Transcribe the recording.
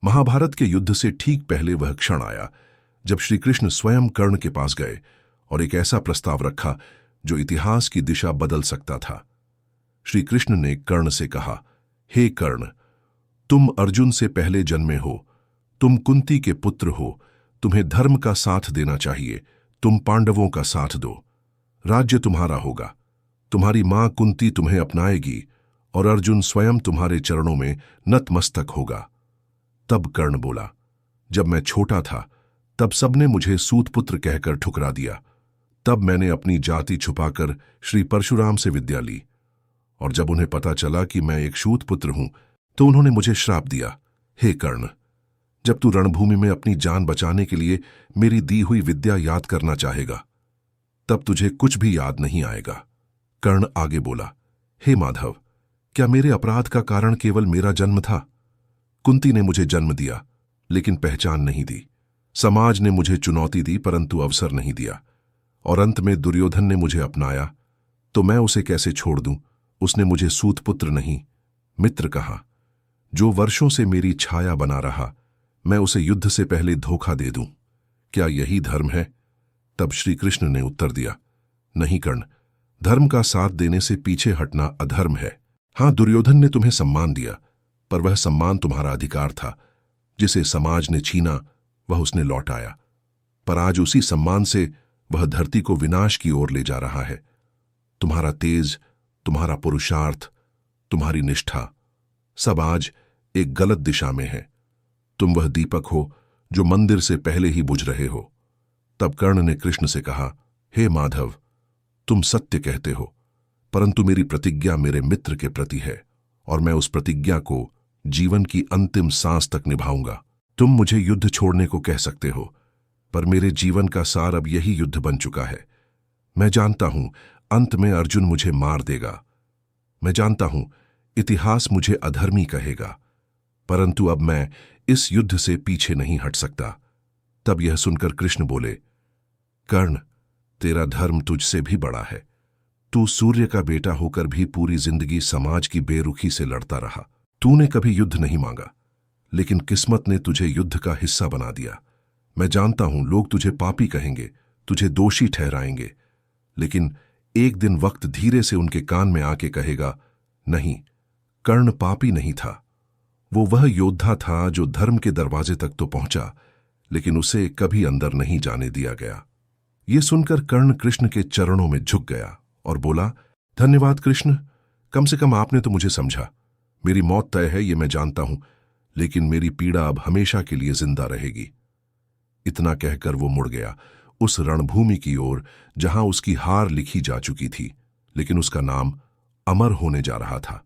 महाभारत के युद्ध से ठीक पहले वह क्षण आया जब श्री कृष्ण स्वयं कर्ण के पास गए और एक ऐसा प्रस्ताव रखा जो इतिहास की दिशा बदल सकता था। श्री कृष्ण ने कर्ण से कहा, हे कर्ण, तुम अर्जुन से पहले जन्मे हो, तुम कुंती के पुत्र हो, तुम्हें धर्म का साथ देना चाहिए, तुम पांडवों का साथ दो। राज्य तुम्हारा होगा, तुम्हारी मां कुंती तुम्हें अपनाएगी और अर्जुन स्वयं तुम्हारे चरणों में नतमस्तक होगा। तब कर्ण बोला, जब मैं छोटा था तब सबने मुझे सूतपुत्र कहकर ठुकरा दिया। तब मैंने अपनी जाति छुपाकर श्री परशुराम से विद्या ली, और जब उन्हें पता चला कि मैं एक सूतपुत्र हूं तो उन्होंने मुझे श्राप दिया। हे कर्ण, जब तू रणभूमि में अपनी जान बचाने के लिए मेरी दी हुई विद्या याद करना चाहेगा तब तुझे कुछ भी याद नहीं आएगा। कर्ण आगे बोला, हे माधव, क्या मेरे अपराध का कारण केवल मेरा जन्म था? कुंती ने मुझे जन्म दिया लेकिन पहचान नहीं दी, समाज ने मुझे चुनौती दी परंतु अवसर नहीं दिया, और अंत में दुर्योधन ने मुझे अपनाया तो मैं उसे कैसे छोड़ दूं? उसने मुझे सूतपुत्र नहीं मित्र कहा। जो वर्षों से मेरी छाया बना रहा, मैं उसे युद्ध से पहले धोखा दे दूं, क्या यही धर्म है? तब श्री कृष्ण ने उत्तर दिया, नहीं कर्ण, धर्म का साथ देने से पीछे हटना अधर्म है। हां, दुर्योधन ने तुम्हें सम्मान दिया, पर वह सम्मान तुम्हारा अधिकार था। जिसे समाज ने छीना वह उसने लौटाया, पर आज उसी सम्मान से वह धरती को विनाश की ओर ले जा रहा है। तुम्हारा तेज, तुम्हारा पुरुषार्थ, तुम्हारी निष्ठा सब आज एक गलत दिशा में है। तुम वह दीपक हो जो मंदिर से पहले ही बुझ रहे हो। तब कर्ण ने कृष्ण से कहा, हे माधव, तुम सत्य कहते हो, परंतु मेरी प्रतिज्ञा मेरे मित्र के प्रति है और मैं उस प्रतिज्ञा को जीवन की अंतिम सांस तक निभाऊंगा। तुम मुझे युद्ध छोड़ने को कह सकते हो, पर मेरे जीवन का सार अब यही युद्ध बन चुका है। मैं जानता हूं अंत में अर्जुन मुझे मार देगा, मैं जानता हूं इतिहास मुझे अधर्मी कहेगा, परंतु अब मैं इस युद्ध से पीछे नहीं हट सकता। तब यह सुनकर कृष्ण बोले, कर्ण, तेरा धर्म तुझसे भी बड़ा है। तू सूर्य का बेटा होकर भी पूरी जिंदगी समाज की बेरुखी से लड़ता रहा। तूने कभी युद्ध नहीं मांगा, लेकिन किस्मत ने तुझे युद्ध का हिस्सा बना दिया। मैं जानता हूं लोग तुझे पापी कहेंगे, तुझे दोषी ठहराएंगे, लेकिन एक दिन वक्त धीरे से उनके कान में आके कहेगा, नहीं, कर्ण पापी नहीं था। वो वह योद्धा था जो धर्म के दरवाजे तक तो पहुंचा, लेकिन उसे कभी अंदर नहीं जाने दिया गया। ये सुनकर कर्ण कृष्ण के चरणों में झुक गया और बोला, धन्यवाद कृष्ण, कम से कम आपने तो मुझे समझा। मेरी मौत तय है ये मैं जानता हूं, लेकिन मेरी पीड़ा अब हमेशा के लिए जिंदा रहेगी। इतना कहकर वो मुड़ गया उस रणभूमि की ओर जहां उसकी हार लिखी जा चुकी थी, लेकिन उसका नाम अमर होने जा रहा था।